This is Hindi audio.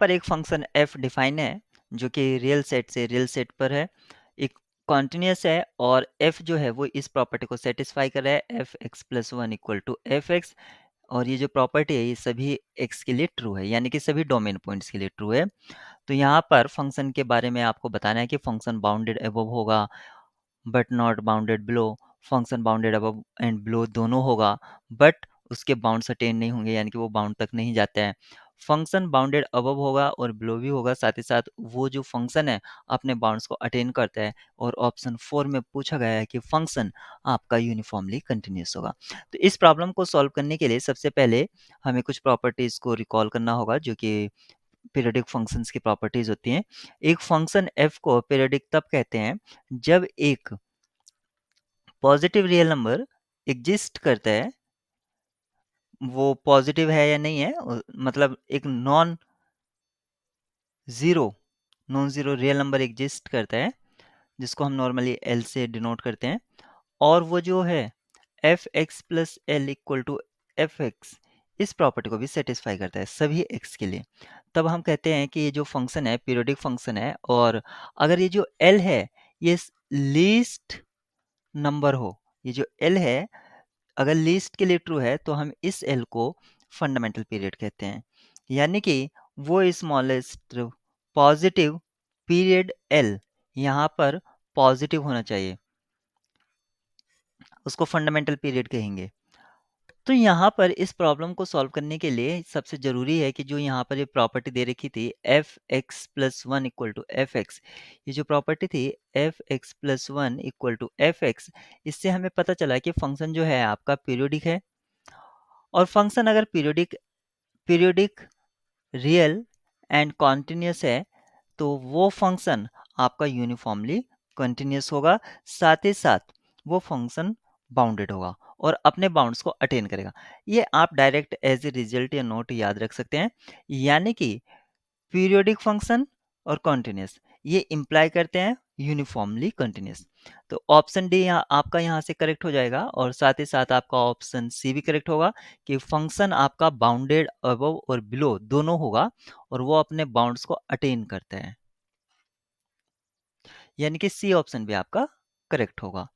पर एक फंक्शन f डिफाइन है जो कि रियल सेट से रियल सेट पर है, एक कॉन्टिन्यूअस है और f जो है वो इस प्रॉपर्टी को सेटिस्फाई कर रहा है F X plus one equal to F X. और ये जो प्रॉपर्टी है ये सभी x के लिए ट्रू है, यानी कि सभी डोमेन पॉइंट्स के लिए ट्रू है। तो यहाँ पर फंक्शन के बारे में आपको बताना है कि फंक्शन बाउंडेड अबव होगा but not bounded below, function bounded above and below दोनों होगा बट उसके बाउंड्स अटेन नहीं होंगे, यानी कि वो बाउंड तक नहीं जाते हैं। फंक्शन बाउंडेड अबव होगा और बिलो भी होगा, साथ ही साथ वो जो फंक्शन है अपने बाउंड्स को अटेन करता है। और ऑप्शन 4 में पूछा गया है कि फंक्शन आपका यूनिफॉर्मली कंटिन्यूस होगा। तो इस प्रॉब्लम को सॉल्व करने के लिए सबसे पहले हमें कुछ प्रॉपर्टीज को रिकॉल करना होगा जो कि पीरियोडिक फंक्शंस की प्रॉपर्टीज होती हैं। एक फंक्शन f को पीरियोडिक तब कहते हैं जब एक पॉजिटिव रियल नंबर एग्जिस्ट करता है, वो पॉजिटिव है या नहीं है, मतलब एक non zero real number exist करता है जिसको हम नॉर्मली L से डिनोट करते हैं, और वो जो है F X plus L equal to F X, इस प्रॉपर्टी को भी सेटिस्फाई करता है सभी x के लिए। तब हम कहते हैं कि ये जो फंक्शन है पीरियोडिक फंक्शन है, और अगर ये जो l है ये लीस्ट नंबर हो, ये जो l है अगर लीस्ट के लिए ट्रू है तो हम इस l को फंडामेंटल पीरियड कहते हैं, यानी कि वो स्मॉलेस्ट पॉजिटिव पीरियड l यहाँ पर पॉजिटिव होना चाहिए, उसको फंडामेंटल पीरियड कहेंगे। तो यहाँ पर इस प्रॉब्लम को सॉल्व करने के लिए सबसे ज़रूरी है कि जो यहाँ पर ये प्रॉपर्टी दे रखी थी F X plus one equal to F X, ये जो प्रॉपर्टी थी F X plus one equal to F X, इससे हमें पता चला कि फंक्शन जो है आपका पीरियोडिक है। और फंक्शन अगर periodic periodic real and continuous है तो वो फंक्शन आपका यूनिफॉर्मली कंटिन्यूस होगा, साथ ही साथ वो फंक्शन बाउंडेड होगा और अपने बाउंड्स को अटेन करेगा। ये आप डायरेक्ट एज ए रिजल्ट या नोट याद रख सकते हैं, यानी कि पीरियोडिक फंक्शन और कॉन्टिन्यूस ये इंप्लाई करते हैं यूनिफॉर्मली कंटिन्यूस। तो ऑप्शन डी यहाँ आपका यहाँ से करेक्ट हो जाएगा, और साथ ही साथ आपका ऑप्शन सी भी करेक्ट होगा कि फंक्शन आपका बाउंडेड अबव और बिलो दोनों होगा और वो अपने बाउंड्स को अटेन करते हैं, यानी कि सी ऑप्शन भी आपका करेक्ट होगा।